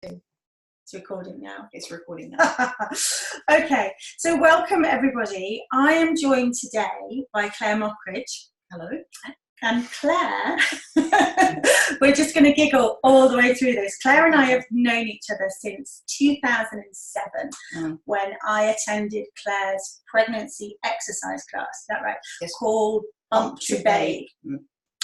It's recording now. It's recording now. Okay, so welcome everybody. I am joined today by Claire Mockridge. Hello. And Claire, we're just going to giggle all the way through this. Claire and I have known each other since 2007 when I attended Claire's pregnancy exercise class. Is that right? Yes. Called Bump to Babe.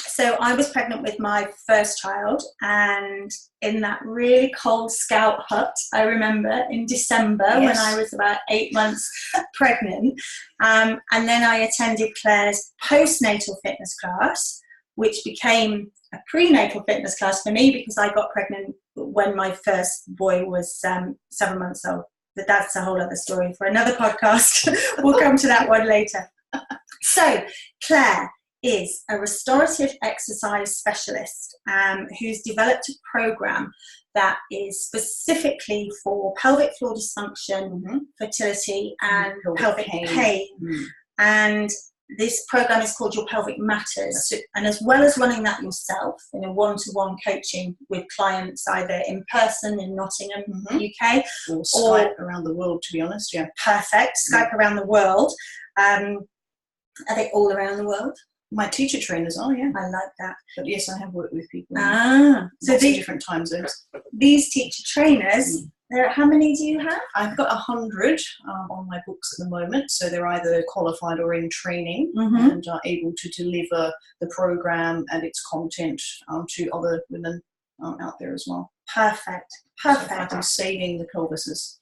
So I was pregnant with my first child, and in that really cold scout hut, I remember in December when I was about 8 months pregnant, and then I attended Claire's postnatal fitness class, which became a prenatal fitness class for me because I got pregnant when my first boy was 7 months old. But that's a whole other story for another podcast. We'll come to that one later. So Claire is a restorative exercise specialist who's developed a program that is specifically for pelvic floor dysfunction, fertility, and pelvic pain. And this program is called Your Pelvic Matters. And as well as running that yourself in a one-to-one coaching with clients, either in person in Nottingham, UK, or Skype around the world, to be honest. Yeah, perfect. Skype around the world. Are they all around the world? My teacher trainers are, yeah. I like that. But yes, I have worked with people. So these different time zones. These teacher trainers, how many do you have? I've got 100 on my books at the moment. So they're either qualified or in training and are able to deliver the program and its content to other women out there as well. Perfect. So I'm saving the pelvises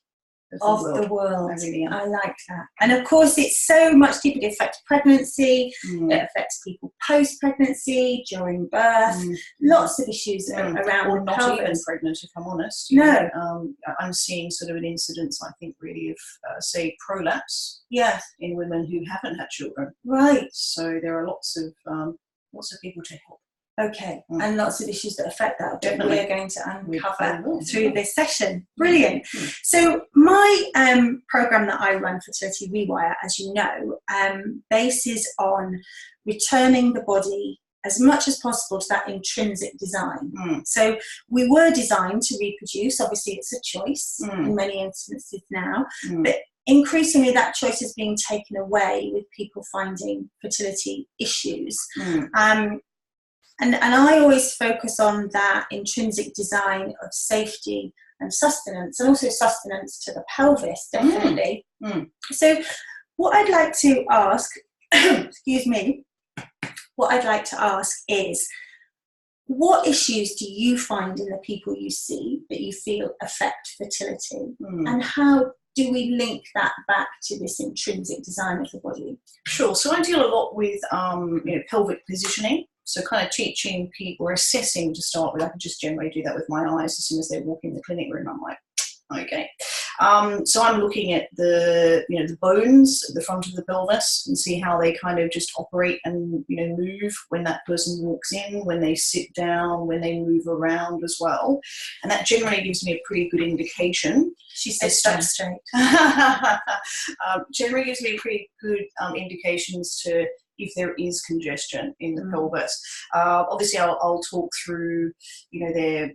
of the world. I really am. I like that. And of course, it's so much deeper. It affects pregnancy. It affects people post-pregnancy, during birth. Lots of issues around or not pelvis. even pregnant, if I'm honest. No. I'm seeing sort of an incidence, I think, really of, say, prolapse. Yes. In women who haven't had children. Right. So there are lots of people to help. Okay, and lots of issues that affect that Definitely. we're going to uncover through this session. Brilliant. So my program that I run, Fertility Rewire, as you know, bases on returning the body as much as possible to that intrinsic design. So we were designed to reproduce. Obviously, it's a choice in many instances now, but increasingly that choice is being taken away with people finding fertility issues. And I always focus on that intrinsic design of safety and sustenance, and also sustenance to the pelvis, definitely. So what I'd like to ask, excuse me, what I'd like to ask is, what issues do you find in the people you see that you feel affect fertility? And how do we link that back to this intrinsic design of the body? Sure. So I deal a lot with pelvic positioning. So kind of teaching people or assessing to start with. I can just generally do that with my eyes as soon as they walk in the clinic room. I'm like, okay. So I'm looking at the bones at the front of the pelvis and see how they kind of just operate and move when that person walks in, when they sit down, when they move around as well. And that generally gives me a pretty good indication. She says stand straight. Generally gives me pretty good indications to if there is congestion in the pelvis. Obviously, I'll talk through, their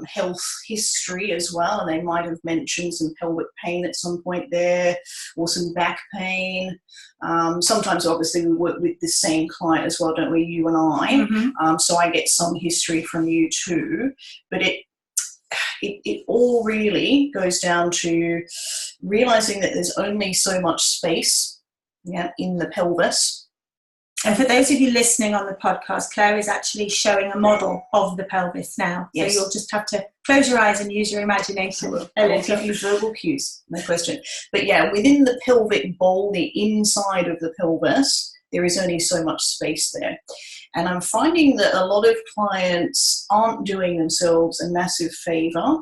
health history as well, and they might have mentioned some pelvic pain at some point there, or some back pain. Sometimes, obviously, we work with the same client as well, don't we, you and I? So I get some history from you too, but it all really goes down to realizing that there's only so much space in the pelvis. And for those of you listening on the podcast, Claire is actually showing a model of the pelvis now. Yes. So you'll just have to close your eyes and use your imagination. I will give you verbal cues, no question. But within the pelvic bowl, the inside of the pelvis, there is only so much space there. And I'm finding that a lot of clients aren't doing themselves a massive favor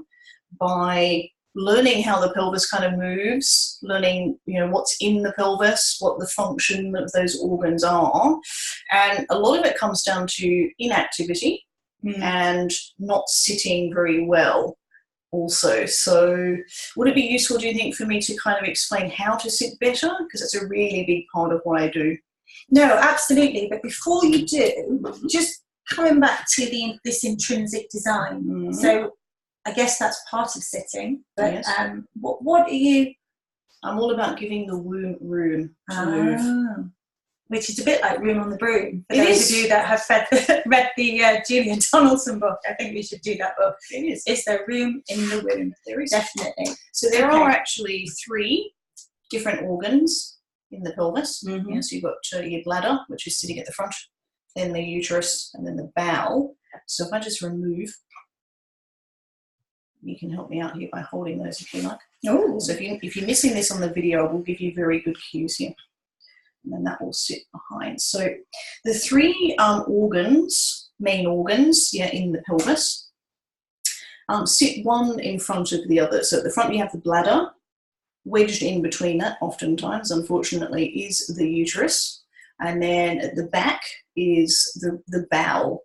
by learning how the pelvis kind of moves, learning, what's in the pelvis, what the function of those organs are. And a lot of it comes down to inactivity and not sitting very well also. So would it be useful, do you think, for me to kind of explain how to sit better? Because that's a really big part of what I do. No, absolutely. But before you do, just coming back to this intrinsic design. So I guess that's part of sitting. But Yes. what are you? I'm all about giving the womb room to move. Which is a bit like Room on the Broom. For It those is. of you that have read the Julia Donaldson book, I think we should do that book. It is. Is there room in the womb? There is. Definitely. So there are actually 3 different organs in the pelvis. Mm-hmm. Yeah, so you've got your bladder, which is sitting at the front, then the uterus, and then the bowel. So if I just remove, you can help me out here by holding those if you like. Oh. So if you're missing this on the video, I will give you very good cues here. And then that will sit behind. So the 3 organs, main organs, in the pelvis, sit one in front of the other. So at the front you have the bladder. Wedged in between that, oftentimes, unfortunately, is the uterus. And then at the back is the bowel.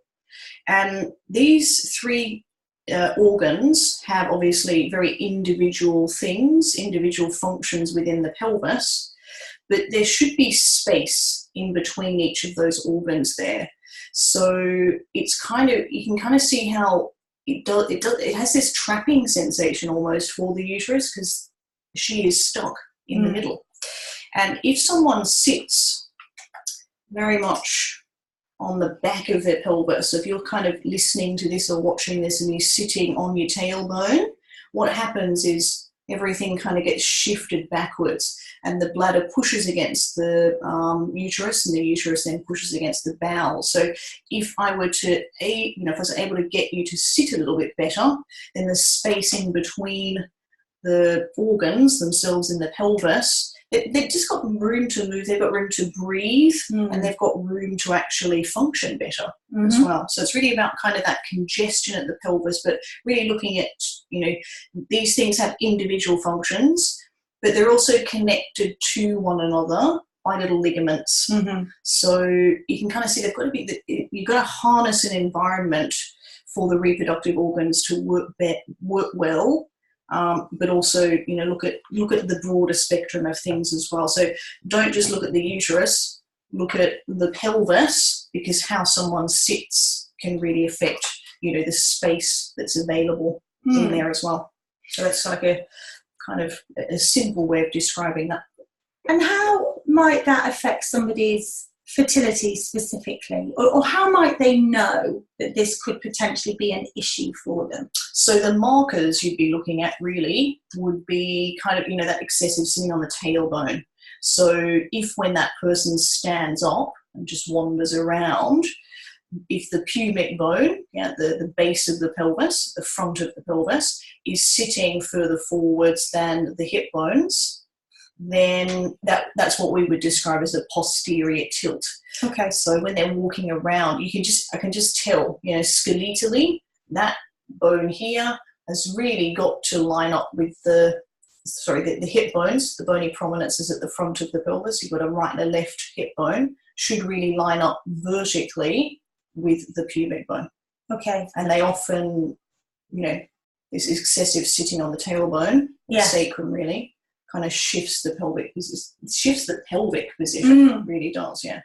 And these 3 organs have obviously very individual things, individual functions within the pelvis. But there should be space in between each of those organs there. So it's you can kind of see how it has this trapping sensation almost for the uterus, because she is stuck in the middle. And if someone sits very much on the back of their pelvis, so if you're kind of listening to this or watching this and you're sitting on your tailbone, what happens is everything kind of gets shifted backwards, and the bladder pushes against the uterus, and the uterus then pushes against the bowel. So if I were to, if I was able to get you to sit a little bit better, then the space in between the organs themselves in the pelvis, they've just got room to move, they've got room to breathe, and they've got room to actually function better as well. So it's really about kind of that congestion at the pelvis, but really looking at, these things have individual functions, but they're also connected to one another by little ligaments. So you can kind of see you've got to harness an environment for the reproductive organs to work well. But also, look at the broader spectrum of things as well. So don't just look at the uterus, look at the pelvis, because how someone sits can really affect, the space that's available in there as well. So that's like a kind of a simple way of describing that. And how might that affect somebody's fertility specifically, or how might they know that this could potentially be an issue for them? So the markers you'd be looking at really would be kind of, that excessive sitting on the tailbone. So if when that person stands up and just wanders around, if the pubic bone, the base of the pelvis, the front of the pelvis, is sitting further forwards than the hip bones, then that's what we would describe as a posterior tilt. Okay. So when they're walking around, I can just tell, skeletally, that bone here has really got to line up with the hip bones. The bony prominence is at the front of the pelvis. You've got a right and a left hip bone, should really line up vertically with the pubic bone. Okay. And they often, this excessive sitting on the tailbone, the sacrum really, kind of shifts the pelvic position. It really does, yeah.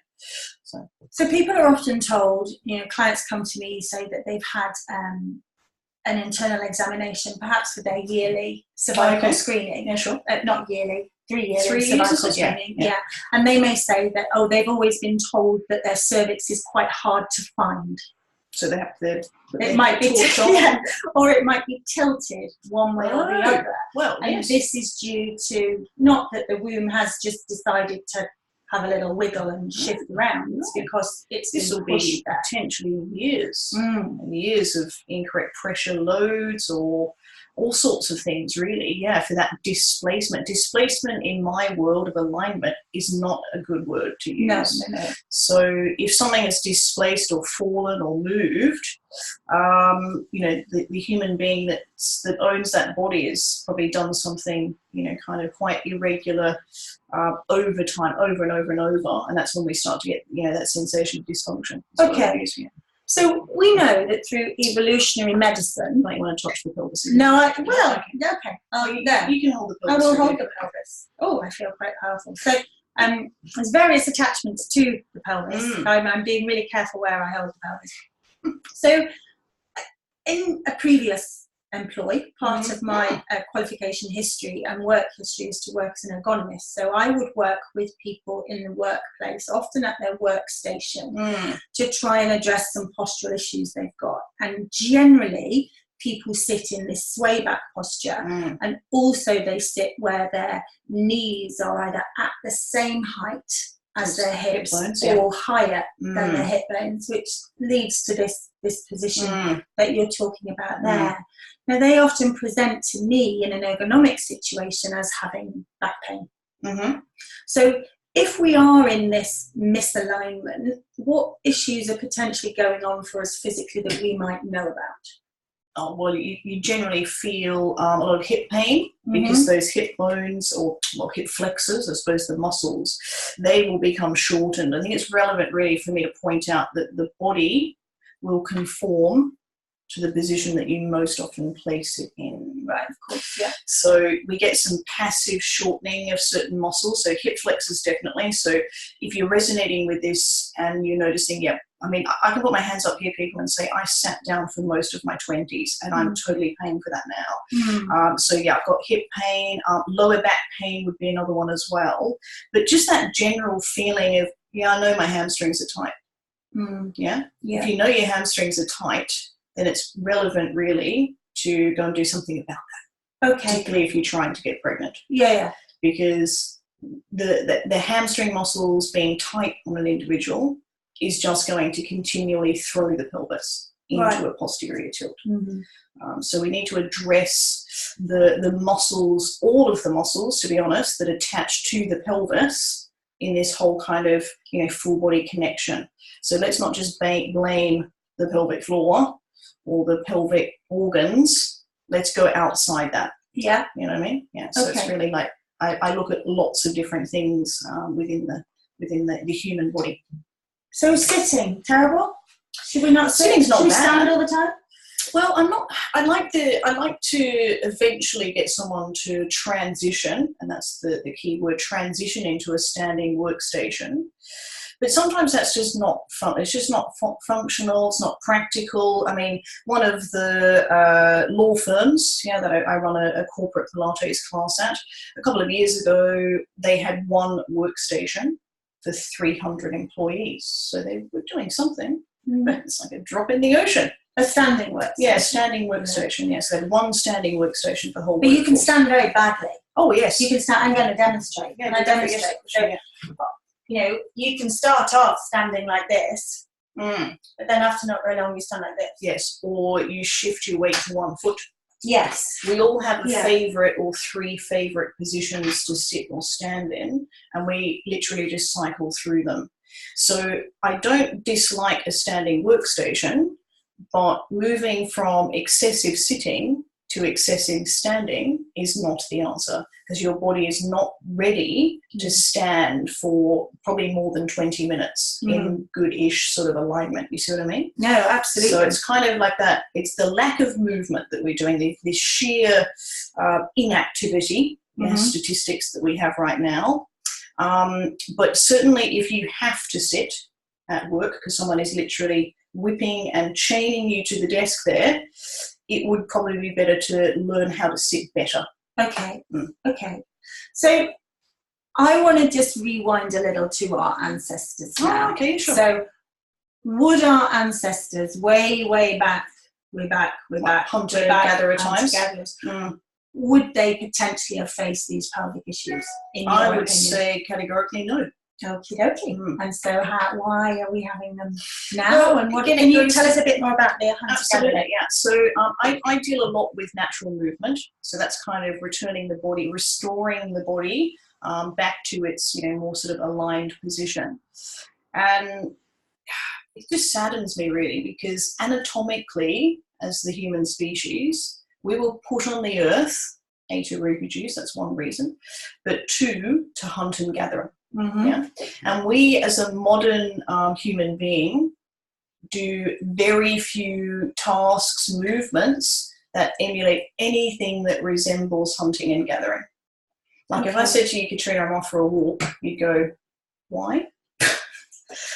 So people are often told, clients come to me, say that they've had an internal examination, perhaps for their yearly cervical screening. Yeah, sure. Not yearly, 3 years. 3 years cervical screening. Yeah. And they may say that, they've always been told that their cervix is quite hard to find. So they have to. It might be, or it might be tilted one way or the other. Well, and this is due to not that the womb has just decided to have a little wiggle and shift around. It's because this will be potentially years and years of incorrect pressure loads or all sorts of things, really, for that displacement. Displacement in my world of alignment is not a good word to use. No. So if something is displaced or fallen or moved, the human being that owns that body has probably done something, kind of quite irregular over time, over and over and over, and that's when we start to get, that sensation of dysfunction. Okay. So we know that through evolutionary medicine. Might want to touch the pelvis. No, okay. Oh, you can hold the pelvis. I will hold the pelvis. Oh, I feel quite powerful. So there's various attachments to the pelvis. I'm being really careful where I hold the pelvis. So in a previous employ. Part of my qualification history and work history is to work as an ergonomist. So I would work with people in the workplace, often at their workstation, to try and address some postural issues they've got. And generally, people sit in this sway back posture, and also they sit where their knees are either at the same height as their hips bones, or higher than their hip bones, which leads to this position that you're talking about there. Now, they often present to me in an ergonomic situation as having back pain. So if we are in this misalignment, what issues are potentially going on for us physically that we might know about? Well, you generally feel a lot of hip pain because those hip bones, or hip flexors, I suppose the muscles, they will become shortened. I think it's relevant really for me to point out that the body will conform to the position that you most often place it in. Right, of course, yeah. So we get some passive shortening of certain muscles, so hip flexors definitely. So if you're resonating with this and you're noticing, I mean, I can put my hands up here, people, and say I sat down for most of my 20s and I'm totally paying for that now. So yeah, I've got hip pain, lower back pain would be another one as well. But just that general feeling of, I know my hamstrings are tight. Yeah? If you know your hamstrings are tight, then it's relevant really to go and do something about that. Okay. Particularly if you're trying to get pregnant. Yeah. Because the hamstring muscles being tight on an individual is just going to continually throw the pelvis into a posterior tilt. So we need to address the muscles, all of the muscles, to be honest, that attach to the pelvis in this whole kind of, full body connection. So let's not just blame the pelvic floor or the pelvic organs. Let's go outside that. Yeah. You know what I mean? Yeah. So it's really like, I look at lots of different things within the human body. So sitting, terrible? Should we not sit? Sitting's not Should we bad. stand all the time? Well, I'm not. I like to eventually get someone to transition, and that's the key word, transition into a standing workstation. But sometimes that's just not fun. It's just not functional. It's not practical. I mean, one of the law firms, that I run a corporate Pilates class at, a couple of years ago, they had one workstation for 300 employees. So they were doing something. It's like a drop in the ocean. A standing workstation. Yeah, standing workstation. Yes, they had one standing workstation for the whole But you can stand very badly. Oh, yes. You can stand. I'm going to demonstrate. Yeah, I demonstrate? Yes. So, you can start off standing like this, but then after not very long, you stand like this. Yes, or you shift your weight to one foot. Yes. We all have a favourite or three favourite positions to sit or stand in, and we literally just cycle through them. So I don't dislike a standing workstation, but moving from excessive sitting to excessive standing is not the answer, because your body is not ready to stand for probably more than 20 minutes in good-ish sort of alignment. You see what I mean? No, absolutely. So it's kind of like that. It's the lack of movement that we're doing, this sheer inactivity statistics that we have right now. But certainly if you have to sit at work because someone is literally whipping and chaining you to the desk there, it would probably be better to learn how to sit better. Okay. Okay. So I want to just rewind a little to our ancestors now. Oh, okay, sure. So would our ancestors way back, hunter-gatherer times, would they potentially have faced these pelvic issues? I would say categorically no. Okie dokie. And so why are we having them now? And what can you tell us a bit more about the hunter-gatherer? Absolutely, yeah. So I deal a lot with natural movement. So that's kind of returning the body, restoring the body back to its more sort of aligned position. And it just saddens me really, because anatomically, as the human species, we were put on the earth, A, to reproduce, that's one reason, but two, to hunt and gather. Yeah? And we as a modern human being do very few tasks, movements that emulate anything that resembles hunting and gathering. Like if I said to you, Katrina, I'm off for a walk, you'd go, why?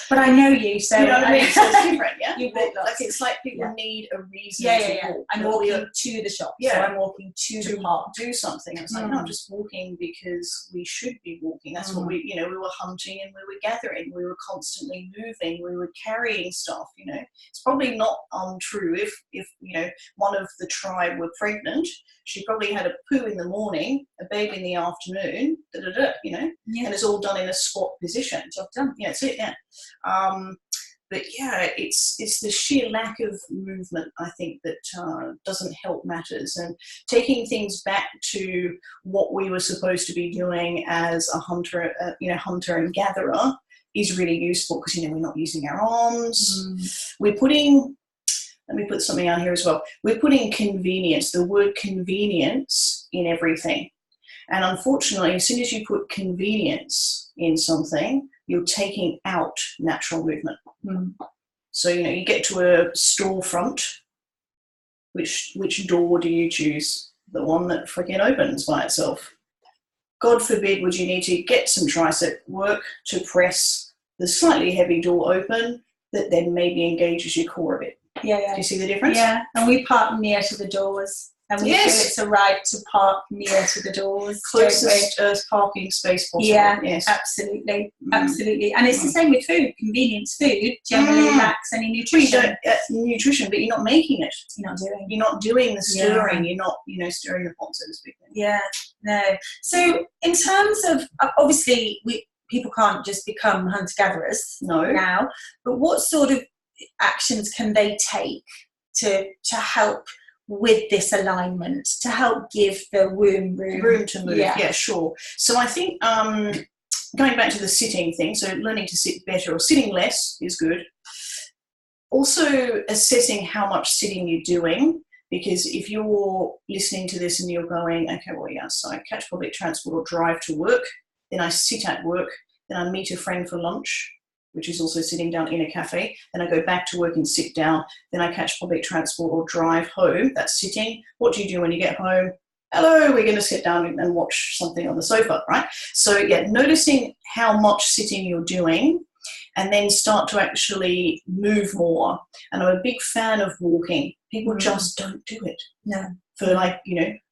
But I know you, so you know what I mean. So it's different, yeah. You walk lots. Like it's like people need a reason Yeah. to walk. I'm walking to the shop. So I'm walking to the park. Do something. It's like, no, just walking because we should be walking. That's what we were hunting and we were gathering. We were constantly moving. We were carrying stuff. It's probably not untrue if one of the tribe were pregnant. She probably had a poo in the morning, a baby in the afternoon, and it's all done in a squat position. Job done. Yeah, that's it. Yeah. But yeah, it's the sheer lack of movement, I think, that doesn't help matters. And taking things back to what we were supposed to be doing as a hunter, hunter and gatherer, is really useful because we're not using our arms. We're putting. Let me put something out here as well. We're putting convenience, the word convenience, in everything. And unfortunately, as soon as you put convenience in something, you're taking out natural movement. So, you get to a storefront, which door do you choose? The one that freaking opens by itself. God forbid would you need to get some tricep work to press the slightly heavy door open that then maybe engages your core a bit. Yeah. Do you see the difference? Yeah, and we park near to the doors. And we feel it's a right to park near to the doors. Closest parking space possible. Yeah, yes. Absolutely. And it's the same with food. Convenience food generally lacks any nutrition. Nutrition, but you're not making it. You're not doing the stirring. You're not, stirring the pot, so to speak. Yeah, no. So in terms of, obviously, people can't just become hunter-gatherers now, but what sort of actions can they take to help with this alignment, to help give the womb room to move? Yeah, sure. So I think going back to the sitting thing, so learning to sit better or sitting less is good. Also assessing how much sitting you're doing, because if you're listening to this and you're going, okay, well, yeah, so I catch public transport or drive to work, then I sit at work, then I meet a friend for lunch, which is also sitting down in a cafe. Then I go back to work and sit down. Then I catch public transport or drive home. That's sitting. What do you do when you get home? Hello, we're going to sit down and watch something on the sofa, right? So yeah, noticing how much sitting you're doing and then start to actually move more. And I'm a big fan of walking. People just don't do it. No. For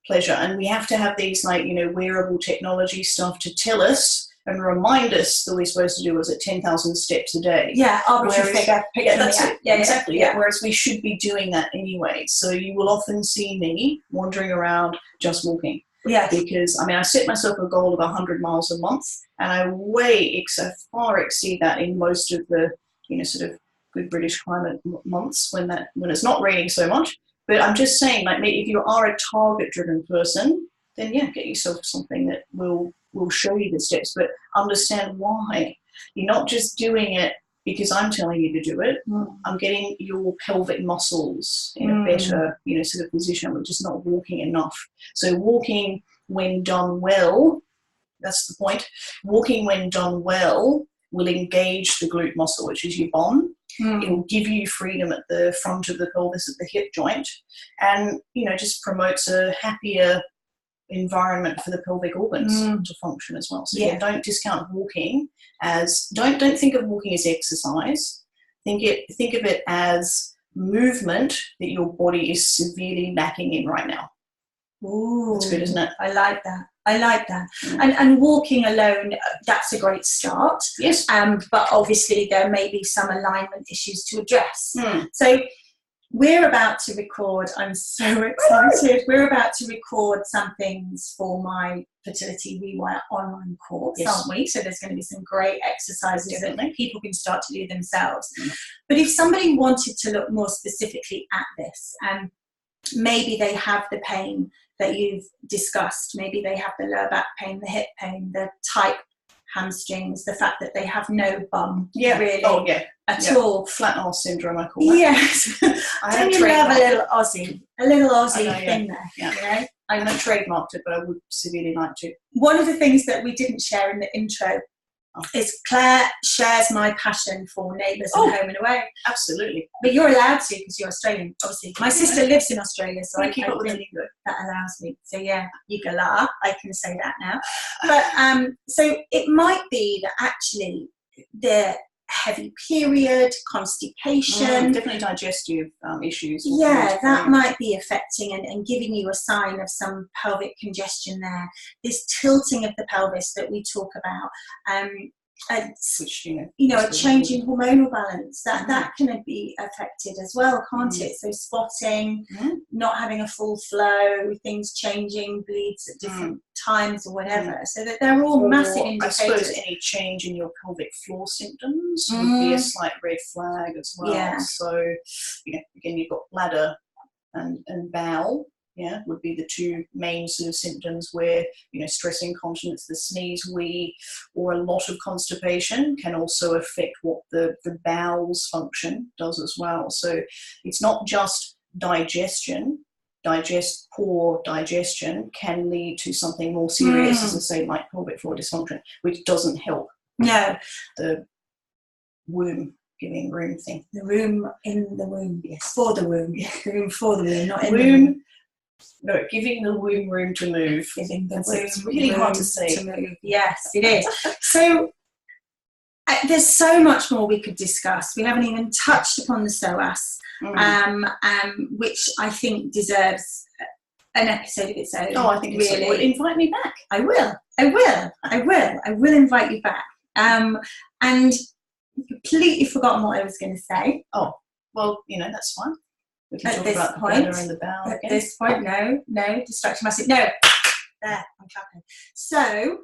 pleasure. And we have to have these wearable technology stuff to tell us and remind us that we're supposed to do 10,000 steps a day. Yeah, arbitrary figure. Yeah, that's it. Yeah, exactly. Yeah. Whereas we should be doing that anyway. So you will often see me wandering around just walking. Yeah. Because I set myself a goal of 100 miles a month, and I far exceed that in most of the sort of good British climate months when it's not raining so much. But I'm just saying, if you are a target-driven person, then get yourself something that will show you the steps, but understand why. You're not just doing it because I'm telling you to do it. I'm getting your pelvic muscles in a better, sort of position. We're just not walking enough. So walking when done well, that's the point. Walking when done well will engage the glute muscle, which is your bum. It will give you freedom at the front of the pelvis, at the hip joint, and just promotes a happier environment for the pelvic organs to function as well. So don't discount walking don't think of walking as exercise. Think of it as movement that your body is severely lacking in right now. Ooh, that's good, isn't it? I like that. And walking alone, that's a great start. Yes. But obviously there may be some alignment issues to address. So we're about to record, I'm so excited, we're about to record some things for my Fertility Rewire online course, aren't we? So there's going to be some great exercises that people can start to do themselves. But if somebody wanted to look more specifically at this, and maybe they have the pain that you've discussed, maybe they have the lower back pain, the hip pain, the tight hamstrings, the fact that they have no bum really at all. Flat arse syndrome, I call that. Yes. Don't you love a little Aussie thing there? Yeah. I haven't trademarked it, but I would severely like to. One of the things that we didn't share in the intro is Claire shares my passion for neighbours and home and away. Absolutely. But you're allowed to because you're Australian, obviously. My sister lives in Australia, so I keep up with it. That allows me. So you go la, I can say that now. But so it might be that actually the heavy period, constipation. Definitely digestive issues. Yeah, that might be affecting and giving you a sign of some pelvic congestion there. This tilting of the pelvis that we talk about, which, a change in hormonal balance, that can be affected as well, can't it? So spotting, not having a full flow, things changing, bleeds at different times or whatever. So that they're all massive indicators. I suppose any change in your pelvic floor symptoms would be a slight red flag as well. Yeah. So, again, you've got bladder and bowel. Yeah, would be the two main sort of symptoms where, stress incontinence, the sneeze, wee, or a lot of constipation can also affect what the bowels function does as well. So it's not just digestion. Poor digestion can lead to something more serious, as I say, like pelvic floor dysfunction, which doesn't help. No. The womb giving room thing. The room in the womb. Yes. For the womb. Yeah. The room for the womb, not in womb. the womb. No, giving the womb room to move. Giving the It's really hard to say. To move. Yes, it is. So there's so much more we could discuss. We haven't even touched upon the psoas, which I think deserves an episode of its own. Oh, I think really. Well, invite me back. I will invite you back. And completely forgotten what I was going to say. Oh, well, that's fine. We can talk about the bladder and the bowel again. At this point, no, distraction massive. No, there, I'm clapping. So,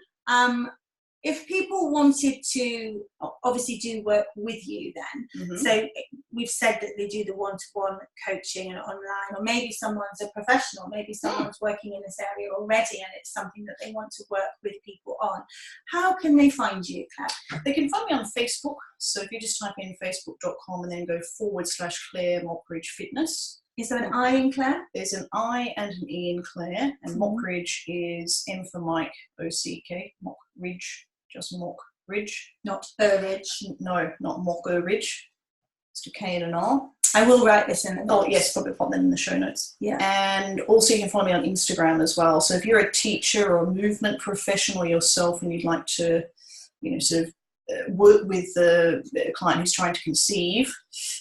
if people wanted to obviously do work with you then, so we've said that they do the one-to-one coaching and online, or maybe someone's a professional, maybe someone's working in this area already and it's something that they want to work with people on. How can they find you, Claire? They can find me on Facebook. So if you just type in facebook.com and then go /Claire Mockridge Fitness. Is there an I in Claire? There's an I and an E in Claire, and Mockridge is M for Mike, O-C-K, Mockridge, just Mockridge. Not Ridge. No, not Mockridge. It's a K and an R. I will write this in the notes. Oh, yes, probably pop that in the show notes. Yeah. And also you can find me on Instagram as well. So if you're a teacher or a movement professional yourself and you'd like to, sort of work with the client who's trying to conceive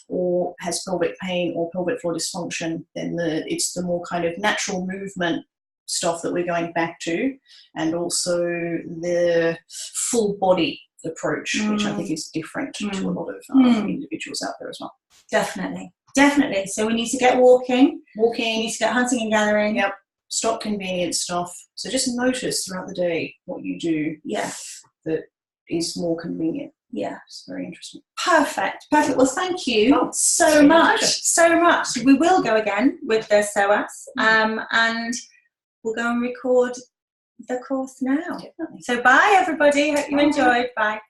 or has pelvic pain or pelvic floor dysfunction, then it's the more kind of natural movement stuff that we're going back to, and also the full body approach, which I think is different to a lot of individuals out there as well. Definitely. So we need to get walking. We need to get hunting and gathering. Yep. Stop convenient stuff. So just notice throughout the day what you do. Yeah. That is more convenient. Yeah. It's very interesting. Perfect. Well, thank you so much. We will go again with the psoas, and we'll go and record the course now. Definitely. So bye, everybody. Hope you enjoyed. Bye.